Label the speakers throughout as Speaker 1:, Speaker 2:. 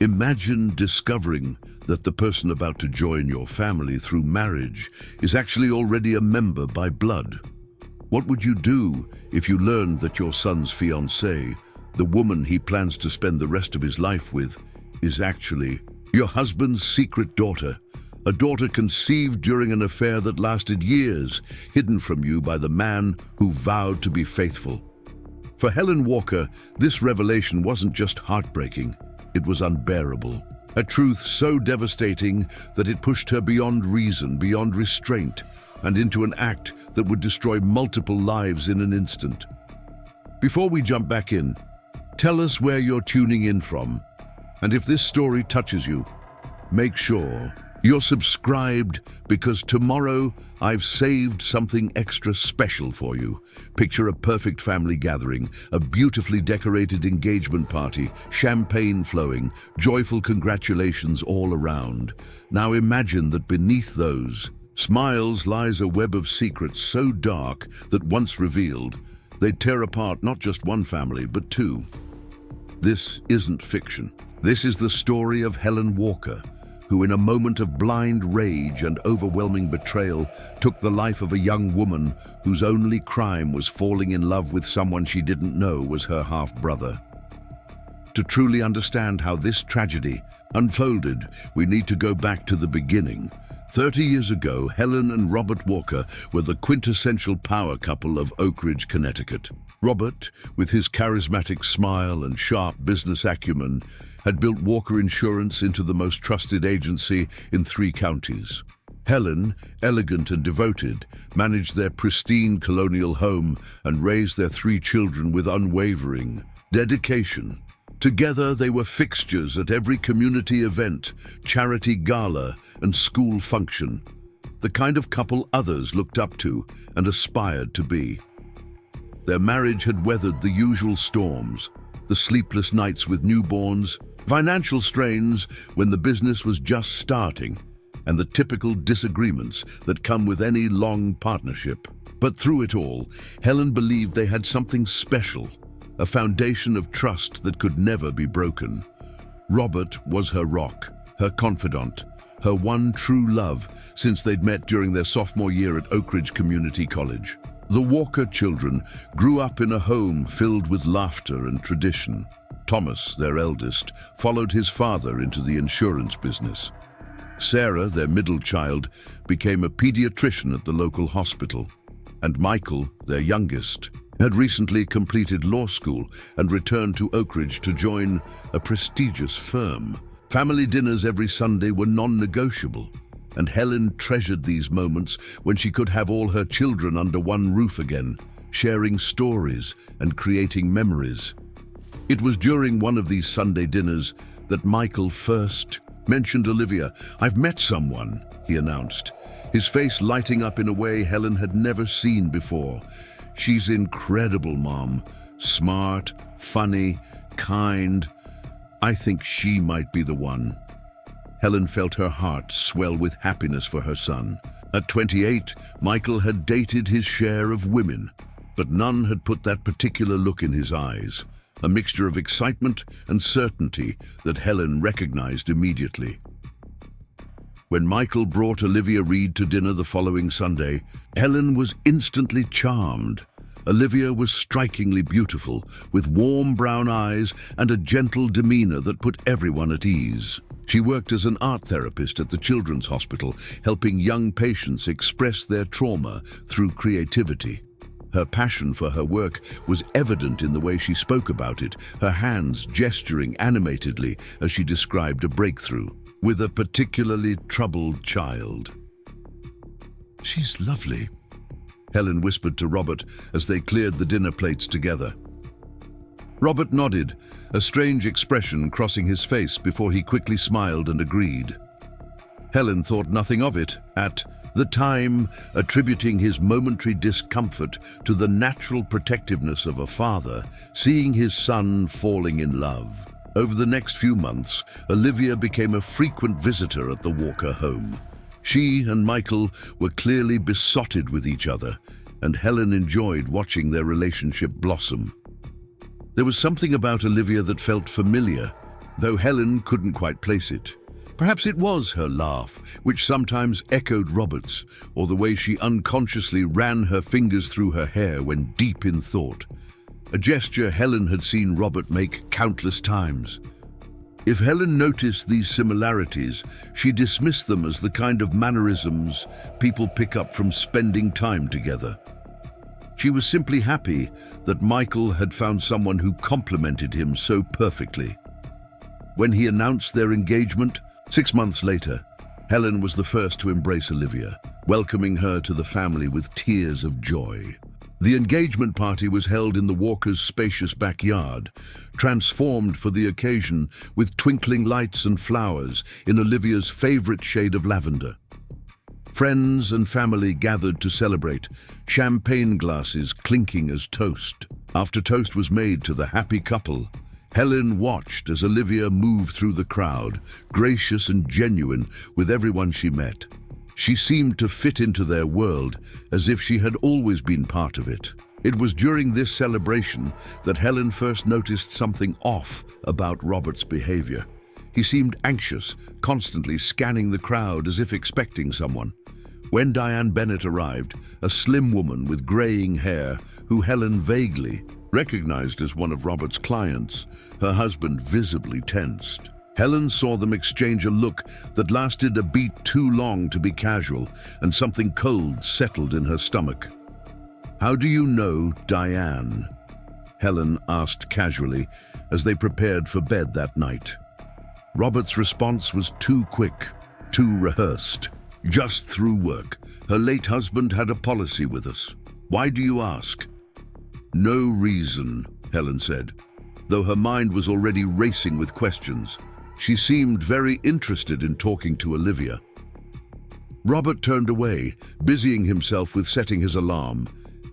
Speaker 1: Imagine discovering that the person about to join your family through marriage is actually already a member by blood. What would you do if you learned that your son's fiancée, the woman he plans to spend the rest of his life with, is actually your husband's secret daughter, a daughter conceived during an affair that lasted years, hidden from you by the man who vowed to be faithful? For Helen Walker, this revelation wasn't just heartbreaking, it was unbearable. A truth so devastating that it pushed her beyond reason, beyond restraint, and into an act that would destroy multiple lives in an instant. Before we jump back in, tell us where you're tuning in from, and if this story touches you, make sure you're subscribed, because tomorrow I've saved something extra special for you. Picture a perfect family gathering, a beautifully decorated engagement party, champagne flowing, joyful congratulations all around. Now imagine that beneath those smiles lies a web of secrets so dark that once revealed, they'd tear apart not just one family, but two. This isn't fiction. This is the story of Helen Walker, who in a moment of blind rage and overwhelming betrayal took the life of a young woman whose only crime was falling in love with someone she didn't know was her half-brother. To truly understand how this tragedy unfolded, we need to go back to the beginning. 30 years ago, Helen and Robert Walker were the quintessential power couple of Oak Ridge, Connecticut. Robert, with his charismatic smile and sharp business acumen, had built Walker Insurance into the most trusted agency in 3 counties. Helen, elegant and devoted, managed their pristine colonial home and raised their 3 children with unwavering dedication. Together, they were fixtures at every community event, charity gala, and school function, the kind of couple others looked up to and aspired to be. Their marriage had weathered the usual storms, the sleepless nights with newborns, financial strains when the business was just starting, and the typical disagreements that come with any long partnership. But through it all, Helen believed they had something special, a foundation of trust that could never be broken. Robert was her rock, her confidant, her one true love since they'd met during their sophomore year at Oak Ridge Community College. The Walker children grew up in a home filled with laughter and tradition. Thomas, their eldest, followed his father into the insurance business. Sarah, their middle child, became a pediatrician at the local hospital. And Michael, their youngest, had recently completed law school and returned to Oak Ridge to join a prestigious firm. Family dinners every Sunday were non-negotiable, and Helen treasured these moments when she could have all her children under one roof again, sharing stories and creating memories. It was during one of these Sunday dinners that Michael first mentioned Olivia. "I've met someone," he announced, his face lighting up in a way Helen had never seen before. "She's incredible, Mom. Smart, funny, kind. I think she might be the one." Helen felt her heart swell with happiness for her son. At 28, Michael had dated his share of women, but none had put that particular look in his eyes, a mixture of excitement and certainty that Helen recognized immediately. When Michael brought Olivia Reed to dinner the following Sunday, Helen was instantly charmed. Olivia was strikingly beautiful, with warm brown eyes and a gentle demeanor that put everyone at ease. She worked as an art therapist at the Children's Hospital, helping young patients express their trauma through creativity. Her passion for her work was evident in the way she spoke about it, her hands gesturing animatedly as she described a breakthrough with a particularly troubled child. "She's lovely," Helen whispered to Robert as they cleared the dinner plates together. Robert nodded, a strange expression crossing his face before he quickly smiled and agreed. Helen thought nothing of it at the time, attributing his momentary discomfort to the natural protectiveness of a father, seeing his son falling in love. Over the next few months, Olivia became a frequent visitor at the Walker home. She and Michael were clearly besotted with each other, and Helen enjoyed watching their relationship blossom. There was something about Olivia that felt familiar, though Helen couldn't quite place it. Perhaps it was her laugh, which sometimes echoed Robert's, or the way she unconsciously ran her fingers through her hair when deep in thought. A gesture Helen had seen Robert make countless times. If Helen noticed these similarities, she dismissed them as the kind of mannerisms people pick up from spending time together. She was simply happy that Michael had found someone who complemented him so perfectly. When he announced their engagement, 6 months later, Helen was the first to embrace Olivia, welcoming her to the family with tears of joy. The engagement party was held in the Walkers' spacious backyard, transformed for the occasion with twinkling lights and flowers in Olivia's favorite shade of lavender. Friends and family gathered to celebrate, champagne glasses clinking as toast. After toast was made to the happy couple, Helen watched as Olivia moved through the crowd, gracious and genuine with everyone she met. She seemed to fit into their world as if she had always been part of it. It was during this celebration that Helen first noticed something off about Robert's behavior. He seemed anxious, constantly scanning the crowd as if expecting someone. When Diane Bennett arrived, a slim woman with graying hair, who Helen vaguely recognized as one of Robert's clients, her husband visibly tensed. Helen saw them exchange a look that lasted a beat too long to be casual, and something cold settled in her stomach. "How do you know Diane?" Helen asked casually as they prepared for bed that night. Robert's response was too quick, too rehearsed. "Just through work. Her late husband had a policy with us." "Why do you ask?" "No reason," Helen said, though her mind was already racing with questions. She seemed very interested in talking to Olivia. Robert turned away, busying himself with setting his alarm.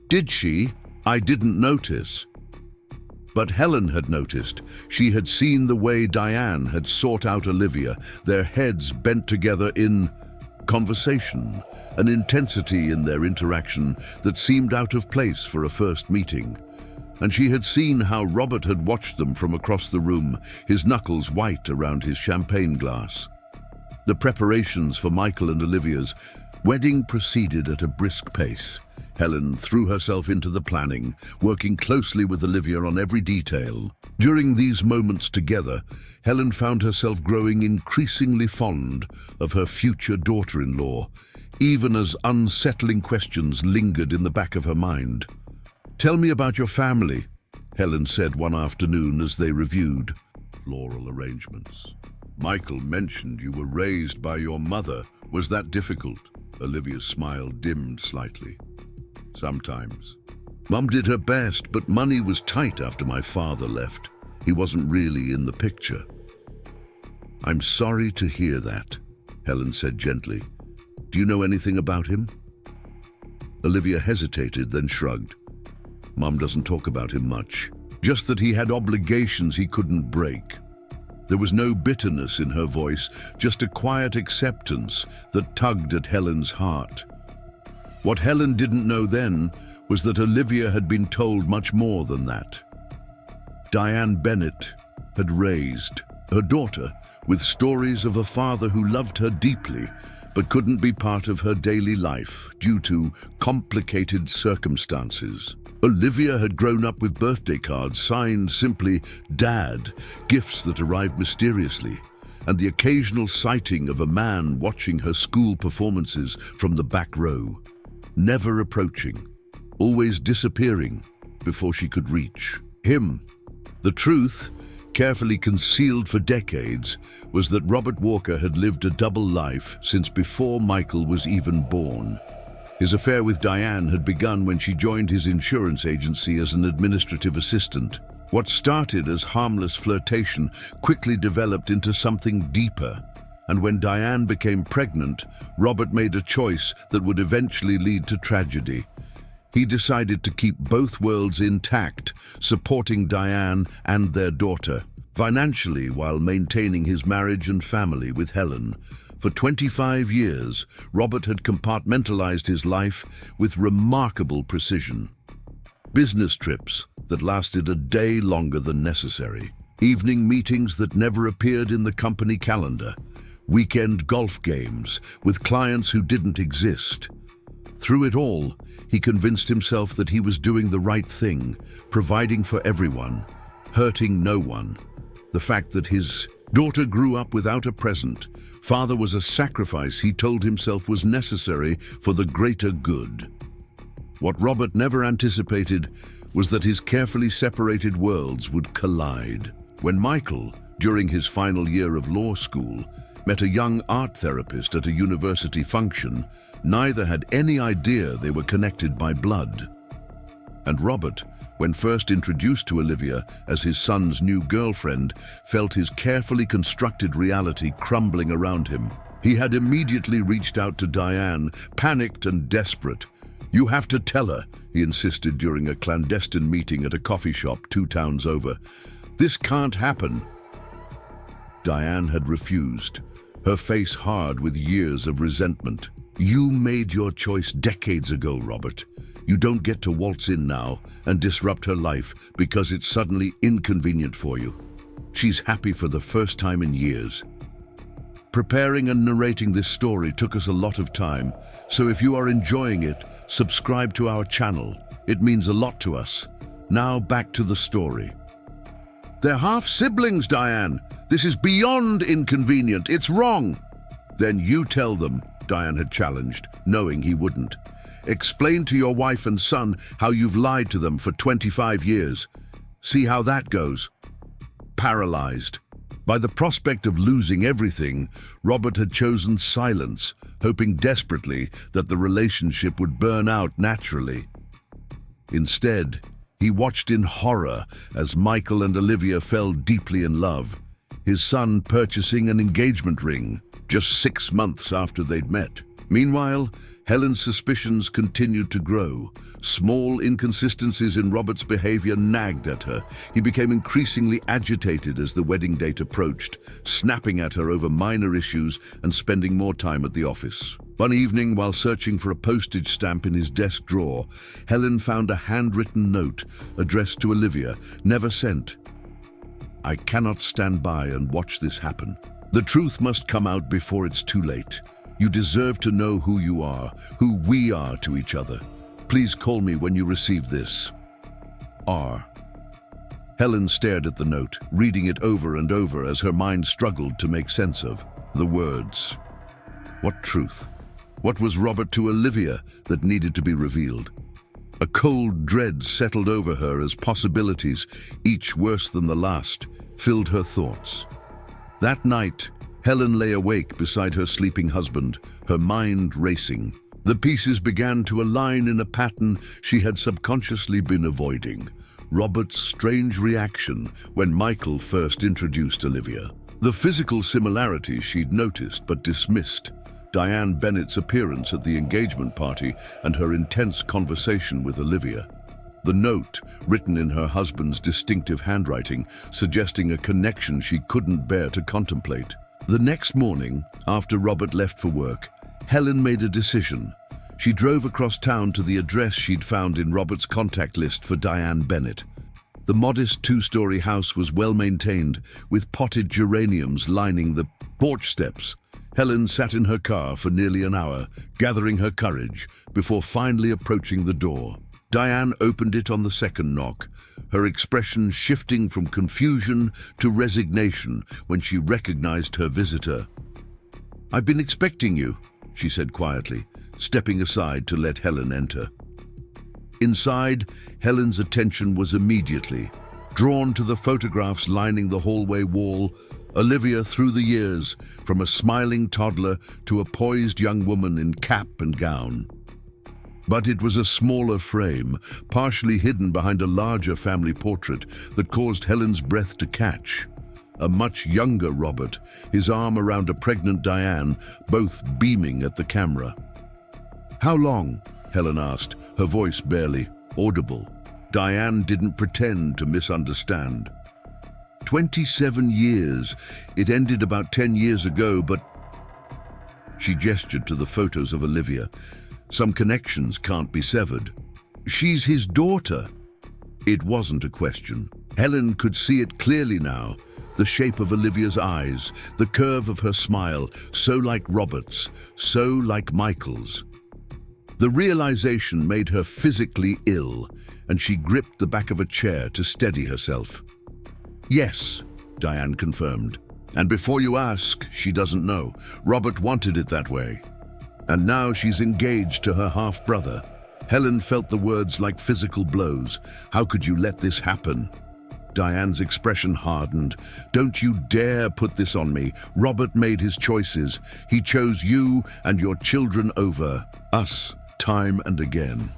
Speaker 1: "Did she? I didn't notice." But Helen had noticed. She had seen the way Diane had sought out Olivia, their heads bent together in conversation, an intensity in their interaction that seemed out of place for a first meeting. And she had seen how Robert had watched them from across the room, his knuckles white around his champagne glass. The preparations for Michael and Olivia's wedding proceeded at a brisk pace. Helen threw herself into the planning, working closely with Olivia on every detail. During these moments together, Helen found herself growing increasingly fond of her future daughter-in-law, even as unsettling questions lingered in the back of her mind. "Tell me about your family," Helen said one afternoon as they reviewed floral arrangements. "Michael mentioned you were raised by your mother. Was that difficult?" Olivia's smile dimmed slightly. "Sometimes. Mum did her best, but money was tight after my father left. He wasn't really in the picture." "I'm sorry to hear that," Helen said gently. "Do you know anything about him?" Olivia hesitated, then shrugged. "Mum doesn't talk about him much. Just that he had obligations he couldn't break." There was no bitterness in her voice, just a quiet acceptance that tugged at Helen's heart. What Helen didn't know then was that Olivia had been told much more than that. Diane Bennett had raised her daughter with stories of a father who loved her deeply but couldn't be part of her daily life due to complicated circumstances. Olivia had grown up with birthday cards signed simply Dad, gifts that arrived mysteriously, and the occasional sighting of a man watching her school performances from the back row, never approaching, always disappearing before she could reach him. The truth, carefully concealed for decades, was that Robert Walker had lived a double life since before Michael was even born. His affair with Diane had begun when she joined his insurance agency as an administrative assistant. What started as harmless flirtation quickly developed into something deeper, and when Diane became pregnant, Robert made a choice that would eventually lead to tragedy. He decided to keep both worlds intact, supporting Diane and their daughter, financially while maintaining his marriage and family with Helen. For 25 years, Robert had compartmentalized his life with remarkable precision. Business trips that lasted a day longer than necessary, Evening meetings that never appeared in the company calendar. Weekend golf games with clients who didn't exist. Through it all, he convinced himself that he was doing the right thing, providing for everyone, hurting no one. The fact that his daughter grew up without a present father was a sacrifice he told himself was necessary for the greater good. What Robert never anticipated was that his carefully separated worlds would collide. When Michael, during his final year of law school, met a young art therapist at a university function, neither had any idea they were connected by blood. And Robert, when first introduced to Olivia as his son's new girlfriend, felt his carefully constructed reality crumbling around him. He had immediately reached out to Diane, panicked and desperate. "You have to tell her," he insisted during a clandestine meeting at a coffee shop 2 towns over. "This can't happen." Diane had refused, her face hard with years of resentment. "You made your choice decades ago, Robert. You don't get to waltz in now and disrupt her life because it's suddenly inconvenient for you. She's happy for the first time in years." Preparing and narrating this story took us a lot of time, so if you are enjoying it, subscribe to our channel. It means a lot to us. Now back to the story. "They're half-siblings, Diane. This is beyond inconvenient. It's wrong." "Then you tell them," Diane had challenged, knowing he wouldn't. "Explain to your wife and son how you've lied to them for 25 years. See how that goes." Paralyzed by the prospect of losing everything, Robert had chosen silence, hoping desperately that the relationship would burn out naturally. Instead, he watched in horror as Michael and Olivia fell deeply in love, his son purchasing an engagement ring just 6 months after they'd met. Meanwhile, Helen's suspicions continued to grow. Small inconsistencies in Robert's behavior nagged at her. He became increasingly agitated as the wedding date approached, snapping at her over minor issues and spending more time at the office. One evening, while searching for a postage stamp in his desk drawer, Helen found a handwritten note addressed to Olivia, never sent. "I cannot stand by and watch this happen. The truth must come out before it's too late. You deserve to know who you are, who we are to each other. Please call me when you receive this. R." Helen stared at the note, reading it over and over as her mind struggled to make sense of the words. What truth? What was Robert to Olivia that needed to be revealed? A cold dread settled over her as possibilities, each worse than the last, filled her thoughts. That night, Helen lay awake beside her sleeping husband, her mind racing. The pieces began to align in a pattern she had subconsciously been avoiding. Robert's strange reaction when Michael first introduced Olivia. The physical similarities she'd noticed but dismissed. Diane Bennett's appearance at the engagement party and her intense conversation with Olivia. The note, written in her husband's distinctive handwriting, suggesting a connection she couldn't bear to contemplate. The next morning, after Robert left for work, Helen made a decision. She drove across town to the address she'd found in Robert's contact list for Diane Bennett. The modest 2-story house was well maintained, with potted geraniums lining the porch steps. Helen sat in her car for nearly an hour, gathering her courage, before finally approaching the door. Diane opened it on the second knock, her expression shifting from confusion to resignation when she recognized her visitor. "I've been expecting you," she said quietly, stepping aside to let Helen enter. Inside, Helen's attention was immediately drawn to the photographs lining the hallway wall. Olivia through the years, from a smiling toddler to a poised young woman in cap and gown. But it was a smaller frame, partially hidden behind a larger family portrait, that caused Helen's breath to catch. A much younger Robert, his arm around a pregnant Diane, both beaming at the camera. "How long?" Helen asked, her voice barely audible. Diane didn't pretend to misunderstand. 27 years. It ended about 10 years ago, but... She gestured to the photos of Olivia. "Some connections can't be severed. She's his daughter." It wasn't a question. Helen could see it clearly now, the shape of Olivia's eyes, the curve of her smile, so like Robert's, so like Michael's. The realization made her physically ill, and she gripped the back of a chair to steady herself. "Yes," Diane confirmed. "And before you ask, she doesn't know. Robert wanted it that way. And now she's engaged to her half-brother." Helen felt the words like physical blows. "How could you let this happen?" Diane's expression hardened. "Don't you dare put this on me. Robert made his choices. He chose you and your children over us, time and again."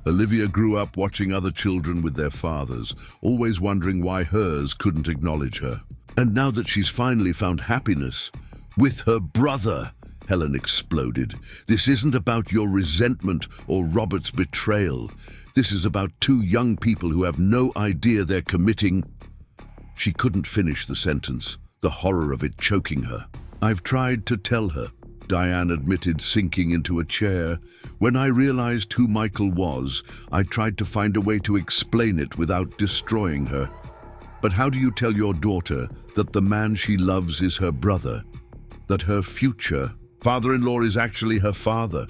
Speaker 1: Olivia grew up watching other children with their fathers, always wondering why hers couldn't acknowledge her. And now that she's finally found happiness with her brother, Helen exploded. "This isn't about your resentment or Robert's betrayal. This is about two young people who have no idea they're committing—" She couldn't finish the sentence, the horror of it choking her. "I've tried to tell her," Diane admitted, sinking into a chair. "When I realized who Michael was, I tried to find a way to explain it without destroying her. But how do you tell your daughter that the man she loves is her brother? That her future father-in-law is actually her father?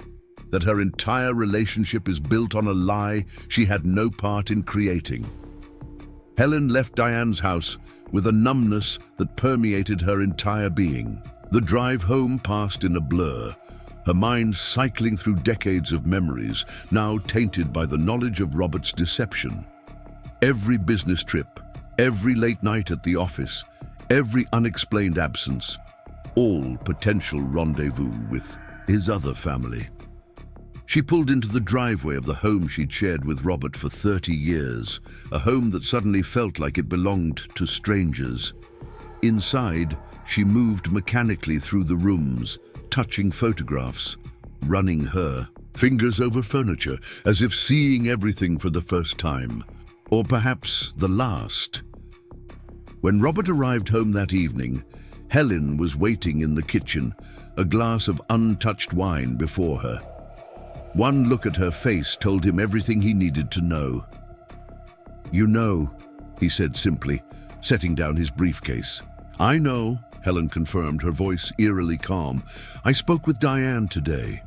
Speaker 1: That her entire relationship is built on a lie she had no part in creating?" Helen left Diane's house with a numbness that permeated her entire being. The drive home passed in a blur, her mind cycling through decades of memories, now tainted by the knowledge of Robert's deception. Every business trip, every late night at the office, every unexplained absence, all potential rendezvous with his other family. She pulled into the driveway of the home she'd shared with Robert for 30 years, a home that suddenly felt like it belonged to strangers. Inside, she moved mechanically through the rooms, touching photographs, running her fingers over furniture, as if seeing everything for the first time, or perhaps the last. When Robert arrived home that evening, Helen was waiting in the kitchen, a glass of untouched wine before her. One look at her face told him everything he needed to know. "You know," he said simply, setting down his briefcase. "I know," Helen confirmed, her voice eerily calm. "I spoke with Diane today."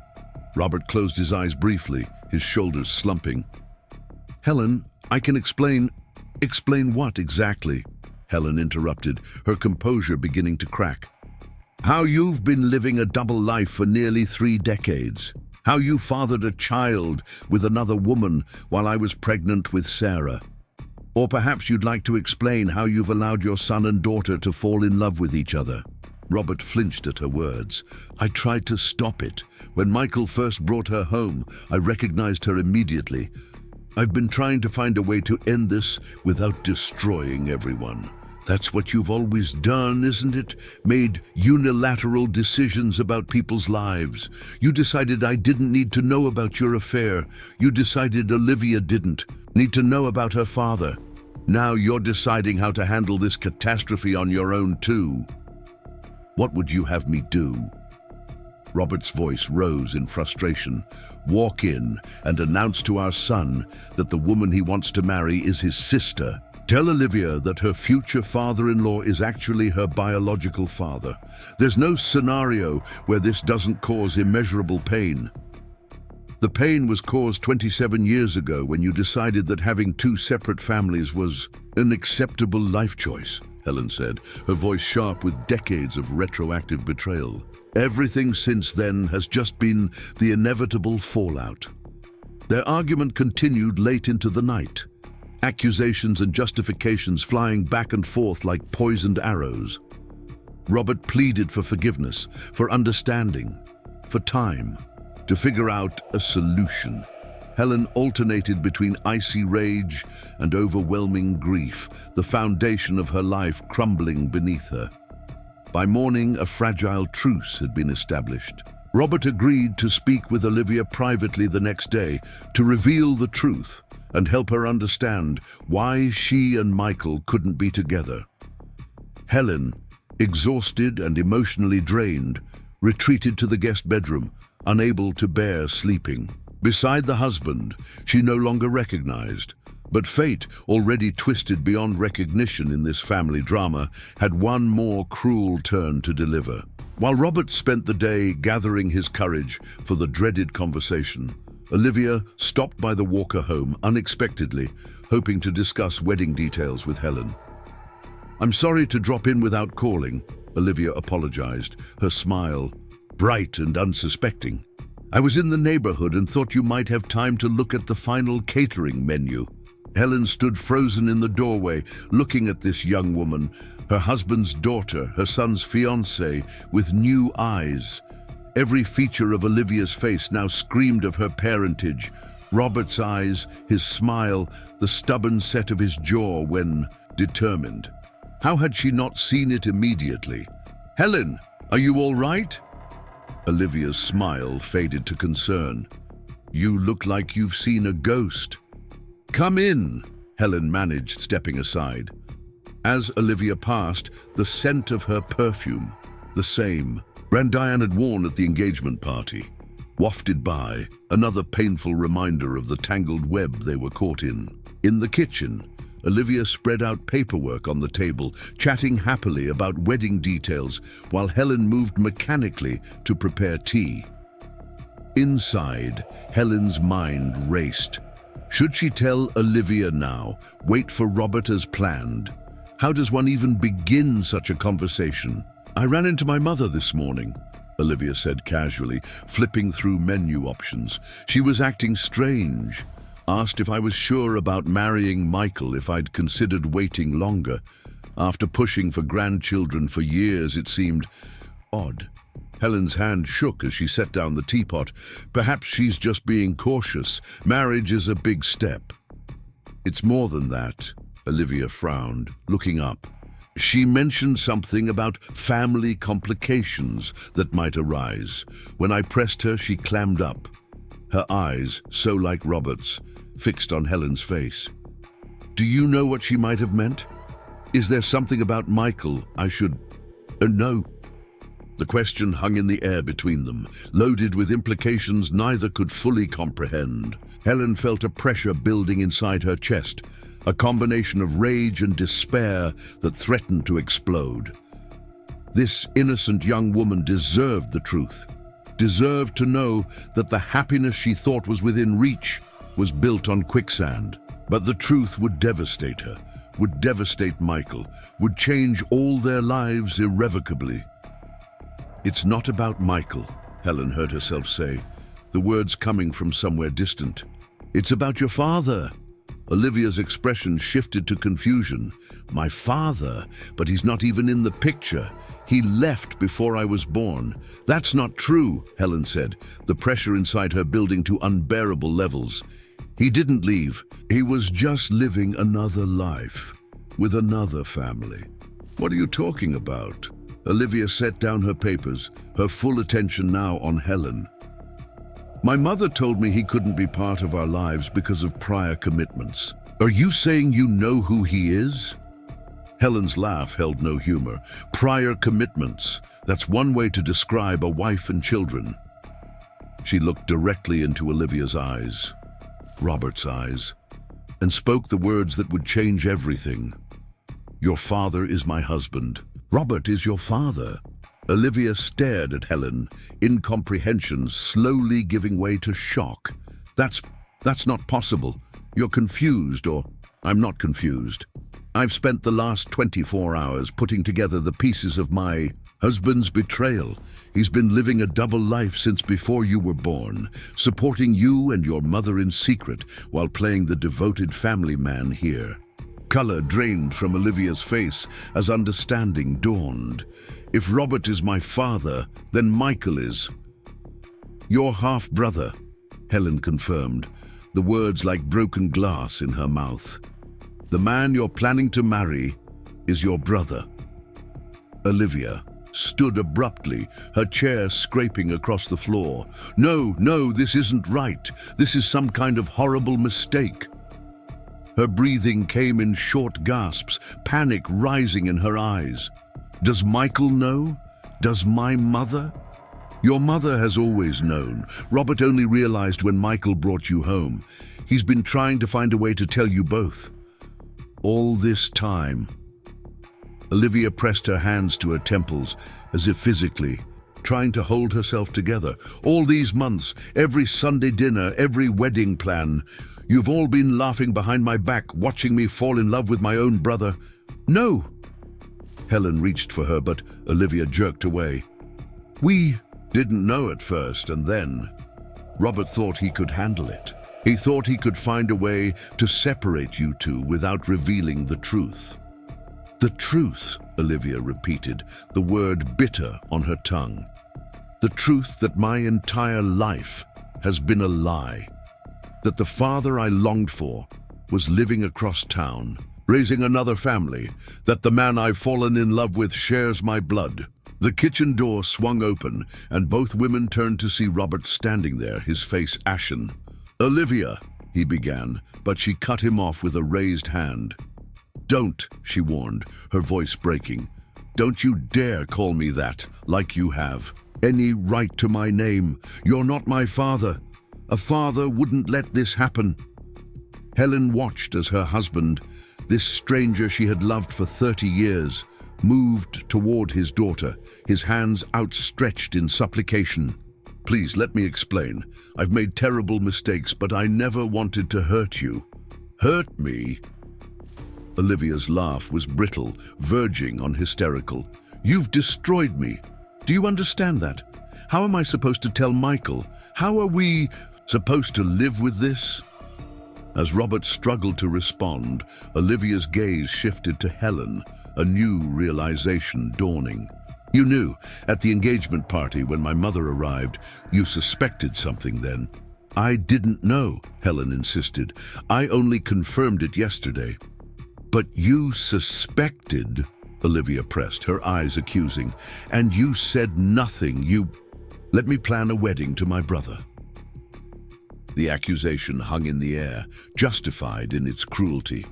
Speaker 1: Robert closed his eyes briefly, his shoulders slumping. "Helen, I can explain—" "Explain what exactly?" Helen interrupted, her composure beginning to crack. "How you've been living a double life for nearly 3 decades. How you fathered a child with another woman while I was pregnant with Sarah. Or perhaps you'd like to explain how you've allowed your son and daughter to fall in love with each other." Robert flinched at her words. "I tried to stop it. When Michael first brought her home, I recognized her immediately. I've been trying to find a way to end this without destroying everyone. That's what you've always done, isn't it? Made unilateral decisions about people's lives. You decided I didn't need to know about your affair. You decided Olivia didn't need to know about her father. Now you're deciding how to handle this catastrophe on your own too. What would you have me do?" Robert's voice rose in frustration. "Walk in and announce to our son that the woman he wants to marry is his sister. Tell Olivia that her future father-in-law is actually her biological father. There's no scenario where this doesn't cause immeasurable pain. The pain was caused 27 years ago when you decided that having 2 separate families was an acceptable life choice," Helen said, her voice sharp with decades of retroactive betrayal. "Everything since then has just been the inevitable fallout." Their argument continued late into the night, accusations and justifications flying back and forth like poisoned arrows. Robert pleaded for forgiveness, for understanding, for time, to figure out a solution. Helen alternated between icy rage and overwhelming grief, the foundation of her life crumbling beneath her. By morning, a fragile truce had been established. Robert agreed to speak with Olivia privately the next day to reveal the truth and help her understand why she and Michael couldn't be together. Helen, exhausted and emotionally drained, retreated to the guest bedroom, unable to bear sleeping. Beside the husband she no longer recognized, But fate, already twisted beyond recognition in this family drama, had one more cruel turn to deliver. While Robert spent the day gathering his courage for the dreaded conversation, Olivia stopped by the Walker home unexpectedly, hoping to discuss wedding details with Helen. "I'm sorry to drop in without calling," Olivia apologized, her smile bright and unsuspecting. "I was in the neighborhood and thought you might have time to look at the final catering menu." Helen stood frozen in the doorway, looking at this young woman, her husband's daughter, her son's fiancée, with new eyes. Every feature of Olivia's face now screamed of her parentage. Robert's eyes, his smile, the stubborn set of his jaw when determined. How had she not seen it immediately? "Helen, are you all right?" Olivia's smile faded to concern. "You look like you've seen a ghost." "Come in," Helen managed, stepping aside. As Olivia passed, the scent of her perfume, the same brand Diane had worn at the engagement party, wafted by, another painful reminder of the tangled web they were caught in. In the kitchen, Olivia spread out paperwork on the table, chatting happily about wedding details, while Helen moved mechanically to prepare tea. Inside, Helen's mind raced. Should she tell Olivia now, wait for Robert as planned? How does one even begin such a conversation? "I ran into my mother this morning," Olivia said casually, flipping through menu options. "She was acting strange. Asked if I was sure about marrying Michael, if I'd considered waiting longer. After pushing for grandchildren for years, it seemed odd." Helen's hand shook as she set down the teapot. "Perhaps she's just being cautious. Marriage is a big step." "It's more than that," Olivia frowned, looking up. "She mentioned something about family complications that might arise. When I pressed her, she clammed up. Her eyes, so like Robert's, fixed on Helen's face. Do you know what she might have meant? Is there something about Michael I should... No." The question hung in the air between them, loaded with implications neither could fully comprehend. Helen felt a pressure building inside her chest, a combination of rage and despair that threatened to explode. This innocent young woman deserved the truth, deserved to know that the happiness she thought was within reach was built on quicksand. But the truth would devastate her, would devastate Michael, would change all their lives irrevocably. "It's not about Michael," Helen heard herself say, the words coming from somewhere distant. "It's about your father." Olivia's expression shifted to confusion. "My father? But he's not even in the picture. He left before I was born." "That's not true," Helen said, the pressure inside her building to unbearable levels. "He didn't leave. He was just living another life, with another family." "What are you talking about?" Olivia set down her papers, her full attention now on Helen. "My mother told me he couldn't be part of our lives because of prior commitments." "Are you saying you know who he is?" Helen's laugh held no humor. "Prior commitments. That's one way to describe a wife and children." She looked directly into Olivia's eyes, Robert's eyes, and spoke the words that would change everything. "Your father is my husband. Robert is your father." Olivia stared at Helen, incomprehension slowly giving way to shock. That's not possible. You're confused, or..." "I'm not confused. I've spent the last 24 hours putting together the pieces of my husband's betrayal. He's been living a double life since before you were born, supporting you and your mother in secret while playing the devoted family man here." Color drained from Olivia's face as understanding dawned. "If Robert is my father, then Michael is." "Your half-brother," Helen confirmed, the words like broken glass in her mouth. "The man you're planning to marry is your brother." Olivia stood abruptly, her chair scraping across the floor. No, this isn't right. This is some kind of horrible mistake." Her breathing came in short gasps, panic rising in her eyes. "Does Michael know? Does my mother?" Your mother has always known. Robert only realized when Michael brought you home. He's been trying to find a way to tell you both. All this time. Olivia pressed her hands to her temples, as if physically, trying to hold herself together. All these months, every Sunday dinner, every wedding plan. You've all been laughing behind my back, watching me fall in love with my own brother. No! Helen reached for her, but Olivia jerked away. We didn't know at first, and then Robert thought he could handle it. He thought he could find a way to separate you two without revealing the truth. The truth, Olivia repeated, the word bitter on her tongue. The truth that my entire life has been a lie. That the father I longed for was living across town, raising another family. That the man I've fallen in love with shares my blood. The kitchen door swung open, and both women turned to see Robert standing there, his face ashen. Olivia, he began, but she cut him off with a raised hand. Don't, she warned, her voice breaking. Don't you dare call me that, like you have. Any right to my name. You're not my father. A father wouldn't let this happen. Helen watched as her husband, this stranger she had loved for 30 years, moved toward his daughter, his hands outstretched in supplication. Please, let me explain. I've made terrible mistakes, but I never wanted to hurt you. Hurt me? Olivia's laugh was brittle, verging on hysterical. You've destroyed me. Do you understand that? How am I supposed to tell Michael? How are we supposed to live with this? As Robert struggled to respond, Olivia's gaze shifted to Helen, a new realization dawning. You knew, at the engagement party when my mother arrived, you suspected something then. I didn't know, Helen insisted. I only confirmed it yesterday. But you suspected, Olivia pressed, her eyes accusing, and you said nothing. You let me plan a wedding to my brother. The accusation hung in the air, justified in its cruelty.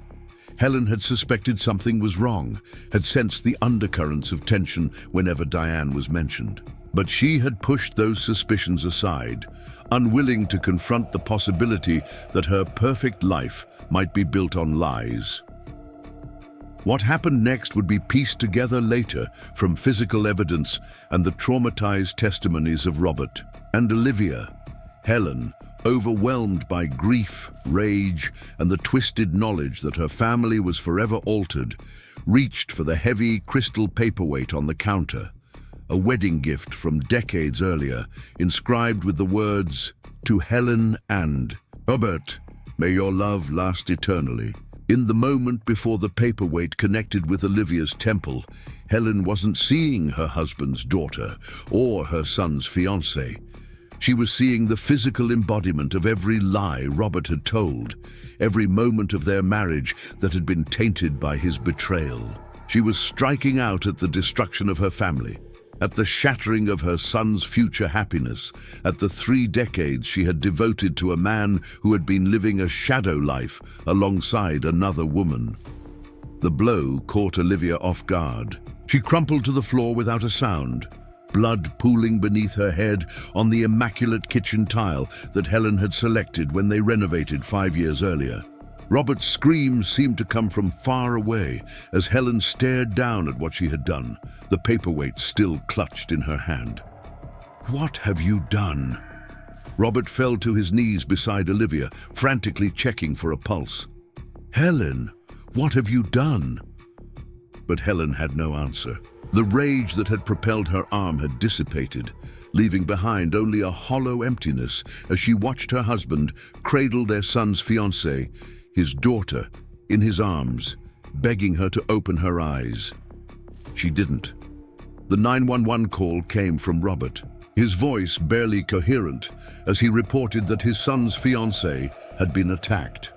Speaker 1: Helen had suspected something was wrong, had sensed the undercurrents of tension whenever Diane was mentioned. But she had pushed those suspicions aside, unwilling to confront the possibility that her perfect life might be built on lies. What happened next would be pieced together later from physical evidence and the traumatized testimonies of Robert and Olivia. Helen, overwhelmed by grief, rage, and the twisted knowledge that her family was forever altered, reached for the heavy crystal paperweight on the counter, a wedding gift from decades earlier, inscribed with the words, "To Helen and Robert, may your love last eternally." In the moment before the paperweight connected with Olivia's temple, Helen wasn't seeing her husband's daughter or her son's fiancée. She was seeing the physical embodiment of every lie Robert had told, every moment of their marriage that had been tainted by his betrayal. She was striking out at the destruction of her family, at the shattering of her son's future happiness, at the 3 decades she had devoted to a man who had been living a shadow life alongside another woman. The blow caught Olivia off guard. She crumpled to the floor without a sound, blood pooling beneath her head on the immaculate kitchen tile that Helen had selected when they renovated 5 years earlier. Robert's screams seemed to come from far away as Helen stared down at what she had done, the paperweight still clutched in her hand. What have you done? Robert fell to his knees beside Olivia, frantically checking for a pulse. Helen, what have you done? But Helen had no answer. The rage that had propelled her arm had dissipated, leaving behind only a hollow emptiness as she watched her husband cradle their son's fiancée, his daughter, in his arms, begging her to open her eyes. She didn't. The 911 call came from Robert, his voice barely coherent as he reported that his son's fiancée had been attacked.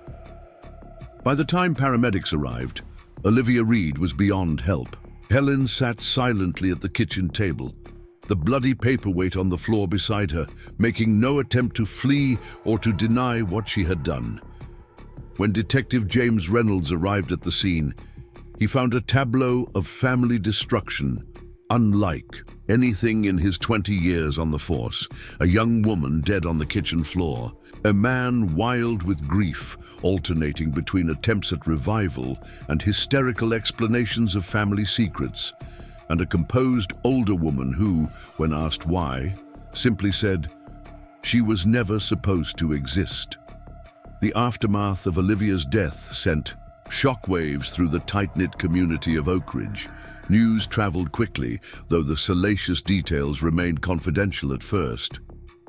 Speaker 1: By the time paramedics arrived, Olivia Reed was beyond help. Helen sat silently at the kitchen table, the bloody paperweight on the floor beside her, making no attempt to flee or to deny what she had done. When Detective James Reynolds arrived at the scene, he found a tableau of family destruction unlike anything in his 20 years on the force, a young woman dead on the kitchen floor, a man wild with grief, alternating between attempts at revival and hysterical explanations of family secrets, and a composed older woman who, when asked why, simply said, she was never supposed to exist. The aftermath of Olivia's death sent shockwaves through the tight-knit community of Oak Ridge. News traveled quickly, though the salacious details remained confidential at first.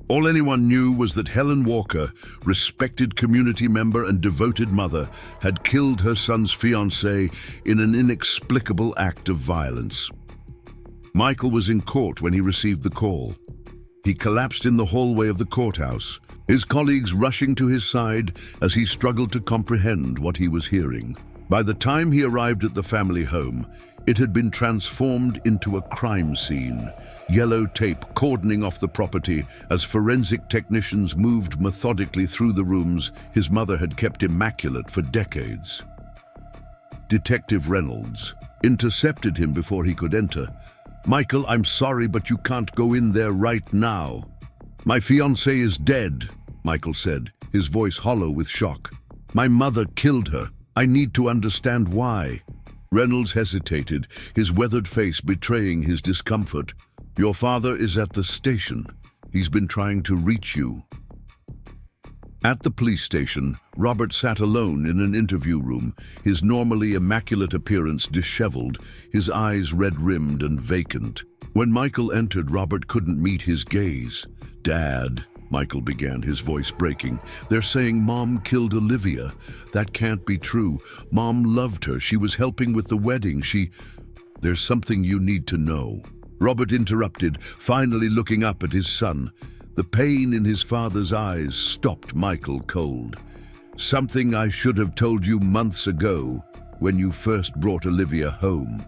Speaker 1: All anyone knew was that Helen Walker, respected community member and devoted mother, had killed her son's fiancée in an inexplicable act of violence. Michael was in court when he received the call. He collapsed in the hallway of the courthouse, his colleagues rushing to his side as he struggled to comprehend what he was hearing. By the time he arrived at the family home, it had been transformed into a crime scene, yellow tape cordoning off the property as forensic technicians moved methodically through the rooms his mother had kept immaculate for decades. Detective Reynolds intercepted him before he could enter. "Michael, I'm sorry, but you can't go in there right now." "My fiancée is dead," Michael said, his voice hollow with shock. "My mother killed her. I need to understand why." Reynolds hesitated, his weathered face betraying his discomfort. "Your father is at the station. He's been trying to reach you." At the police station, Robert sat alone in an interview room, his normally immaculate appearance disheveled, his eyes red-rimmed and vacant. When Michael entered, Robert couldn't meet his gaze. "Dad," Michael began, his voice breaking, "they're saying Mom killed Olivia. That can't be true. Mom loved her. She was helping with the wedding. There's something you need to know." Robert interrupted, finally looking up at his son. The pain in his father's eyes stopped Michael cold. "Something I should have told you months ago, when you first brought Olivia home."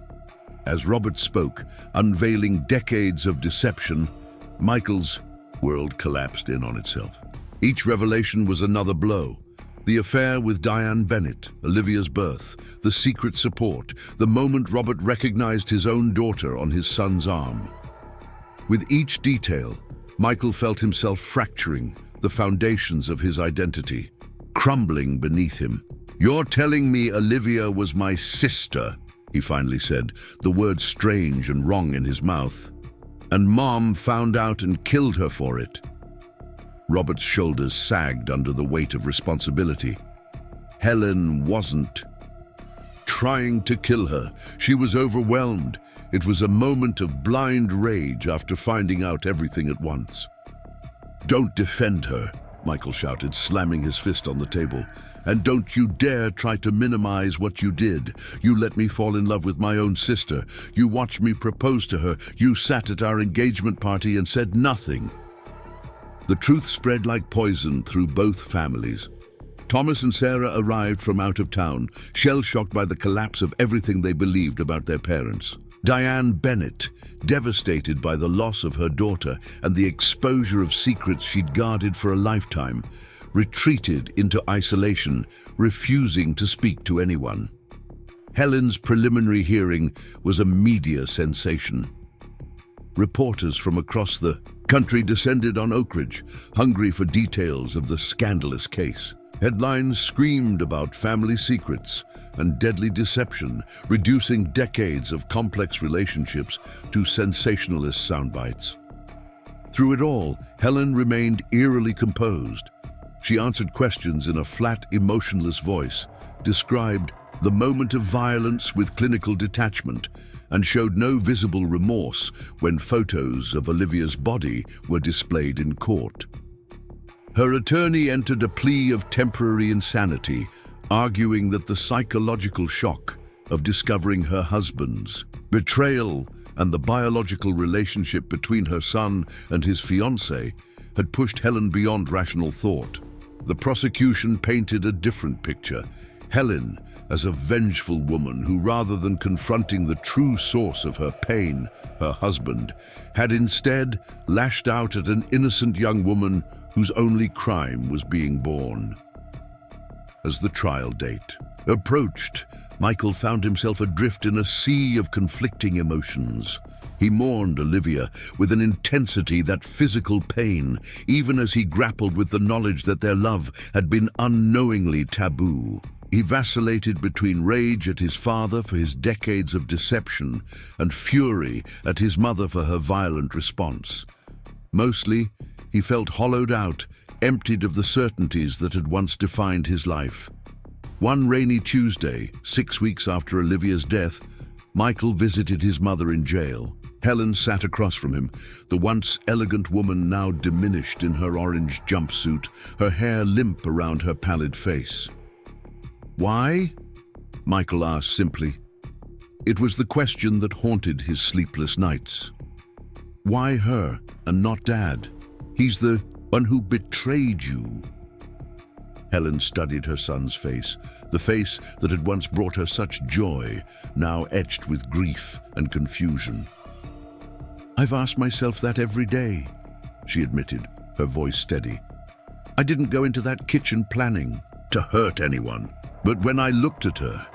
Speaker 1: As Robert spoke, unveiling decades of deception, Michael's world collapsed in on itself. Each revelation was another blow. The affair with Diane Bennett, Olivia's birth, the secret support, the moment Robert recognized his own daughter on his son's arm. With each detail, Michael felt himself fracturing, the foundations of his identity, crumbling beneath him. "You're telling me Olivia was my sister," he finally said, the words strange and wrong in his mouth. "And Mom found out and killed her for it." Robert's shoulders sagged under the weight of responsibility. Helen wasn't trying to kill her. She was overwhelmed. It was a moment of blind rage after finding out everything at once. "Don't defend her," Michael shouted, slamming his fist on the table. "And don't you dare try to minimize what you did. You let me fall in love with my own sister. You watched me propose to her. You sat at our engagement party and said nothing." The truth spread like poison through both families. Thomas and Sarah arrived from out of town, shell-shocked by the collapse of everything they believed about their parents. Diane Bennett, devastated by the loss of her daughter and the exposure of secrets she'd guarded for a lifetime, retreated into isolation, refusing to speak to anyone. Helen's preliminary hearing was a media sensation. Reporters from across the country descended on Oak Ridge, hungry for details of the scandalous case. Headlines screamed about family secrets and deadly deception, reducing decades of complex relationships to sensationalist soundbites. Through it all, Helen remained eerily composed. She answered questions in a flat, emotionless voice, described the moment of violence with clinical detachment, and showed no visible remorse when photos of Olivia's body were displayed in court. Her attorney entered a plea of temporary insanity, arguing that the psychological shock of discovering her husband's betrayal and the biological relationship between her son and his fiancée had pushed Helen beyond rational thought. The prosecution painted a different picture. Helen as a vengeful woman who, rather than confronting the true source of her pain, her husband, had instead lashed out at an innocent young woman whose only crime was being born. As the trial date approached, Michael found himself adrift in a sea of conflicting emotions. He mourned Olivia with an intensity that physical pain, even as he grappled with the knowledge that their love had been unknowingly taboo. He vacillated between rage at his father for his decades of deception and fury at his mother for her violent response. Mostly, he felt hollowed out, emptied of the certainties that had once defined his life. One rainy Tuesday, 6 weeks after Olivia's death, Michael visited his mother in jail. Helen sat across from him, the once elegant woman now diminished in her orange jumpsuit, her hair limp around her pallid face. "Why?" Michael asked simply. It was the question that haunted his sleepless nights. Why her and not Dad? He's the one who betrayed you. Helen studied her son's face, the face that had once brought her such joy, now etched with grief and confusion. "I've asked myself that every day," she admitted, her voice steady. "I didn't go into that kitchen planning to hurt anyone. But when I looked at her,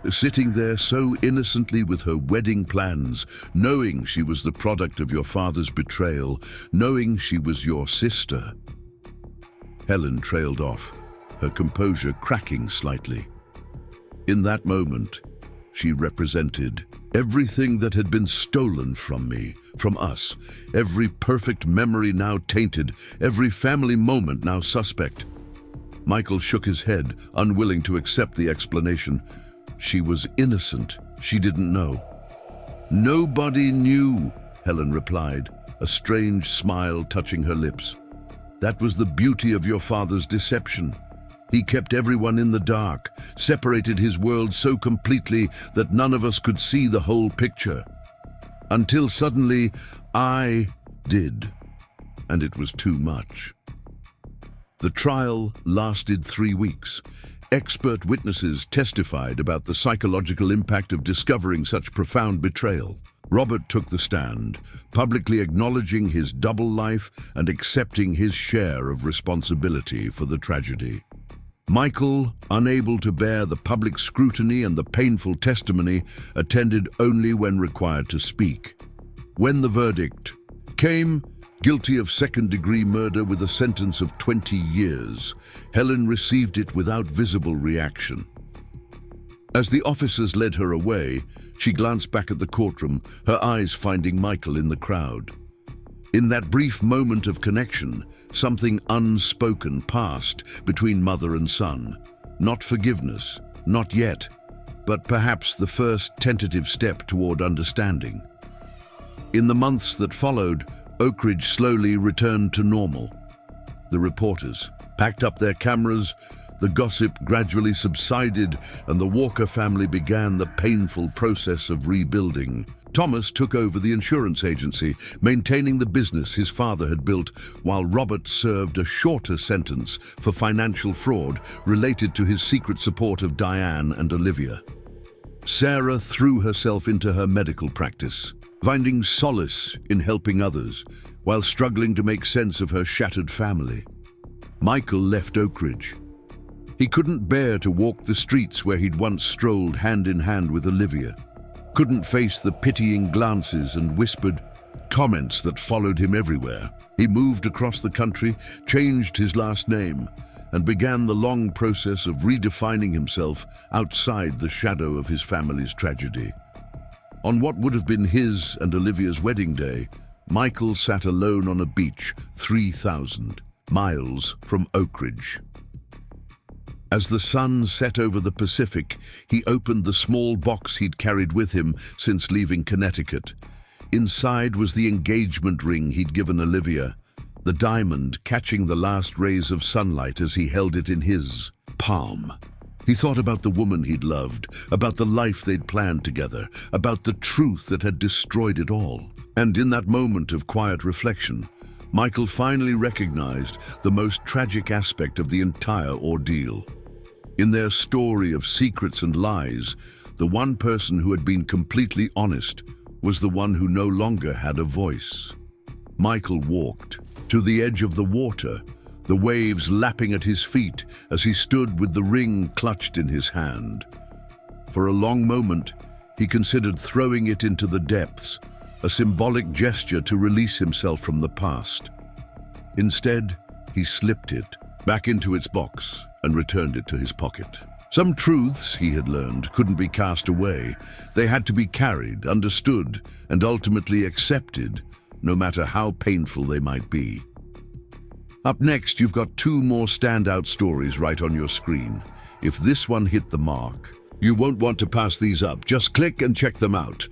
Speaker 1: sitting there so innocently with her wedding plans, knowing she was the product of your father's betrayal, knowing she was your sister..." Helen trailed off, her composure cracking slightly. In that moment, she represented everything that had been stolen from me, from us, every perfect memory now tainted, every family moment now suspect. Michael shook his head, unwilling to accept the explanation. She was innocent. She didn't know. "Nobody knew," Helen replied, a strange smile touching her lips. "That was the beauty of your father's deception. He kept everyone in the dark, separated his world so completely that none of us could see the whole picture. Until suddenly, I did, and it was too much." The trial lasted 3 weeks. Expert witnesses testified about the psychological impact of discovering such profound betrayal. Robert took the stand, publicly acknowledging his double life and accepting his share of responsibility for the tragedy. Michael, unable to bear the public scrutiny and the painful testimony, attended only when required to speak. When the verdict came, guilty of second-degree murder with a sentence of 20 years, Helen received it without visible reaction. As the officers led her away, she glanced back at the courtroom, her eyes finding Michael in the crowd. In that brief moment of connection, something unspoken passed between mother and son. Not forgiveness, not yet, but perhaps the first tentative step toward understanding. In the months that followed, Oak Ridge slowly returned to normal. The reporters packed up their cameras, the gossip gradually subsided, and the Walker family began the painful process of rebuilding. Thomas took over the insurance agency, maintaining the business his father had built, while Robert served a shorter sentence for financial fraud related to his secret support of Diane and Olivia. Sarah threw herself into her medical practice, finding solace in helping others, while struggling to make sense of her shattered family. Michael left Oak Ridge. He couldn't bear to walk the streets where he'd once strolled hand in hand with Olivia, couldn't face the pitying glances and whispered comments that followed him everywhere. He moved across the country, changed his last name, and began the long process of redefining himself outside the shadow of his family's tragedy. On what would have been his and Olivia's wedding day, Michael sat alone on a beach 3,000 miles from Oak Ridge. As the sun set over the Pacific, he opened the small box he'd carried with him since leaving Connecticut. Inside was the engagement ring he'd given Olivia, the diamond catching the last rays of sunlight as he held it in his palm. He thought about the woman he'd loved, about the life they'd planned together, about the truth that had destroyed it all. And in that moment of quiet reflection, Michael finally recognized the most tragic aspect of the entire ordeal. In their story of secrets and lies, the one person who had been completely honest was the one who no longer had a voice. Michael walked to the edge of the water, the waves lapping at his feet as he stood with the ring clutched in his hand. For a long moment, he considered throwing it into the depths, a symbolic gesture to release himself from the past. Instead, he slipped it back into its box and returned it to his pocket. Some truths, he had learned, couldn't be cast away. They had to be carried, understood, and ultimately accepted, no matter how painful they might be. Up next, you've got two more standout stories right on your screen. If this one hit the mark, you won't want to pass these up. Just click and check them out.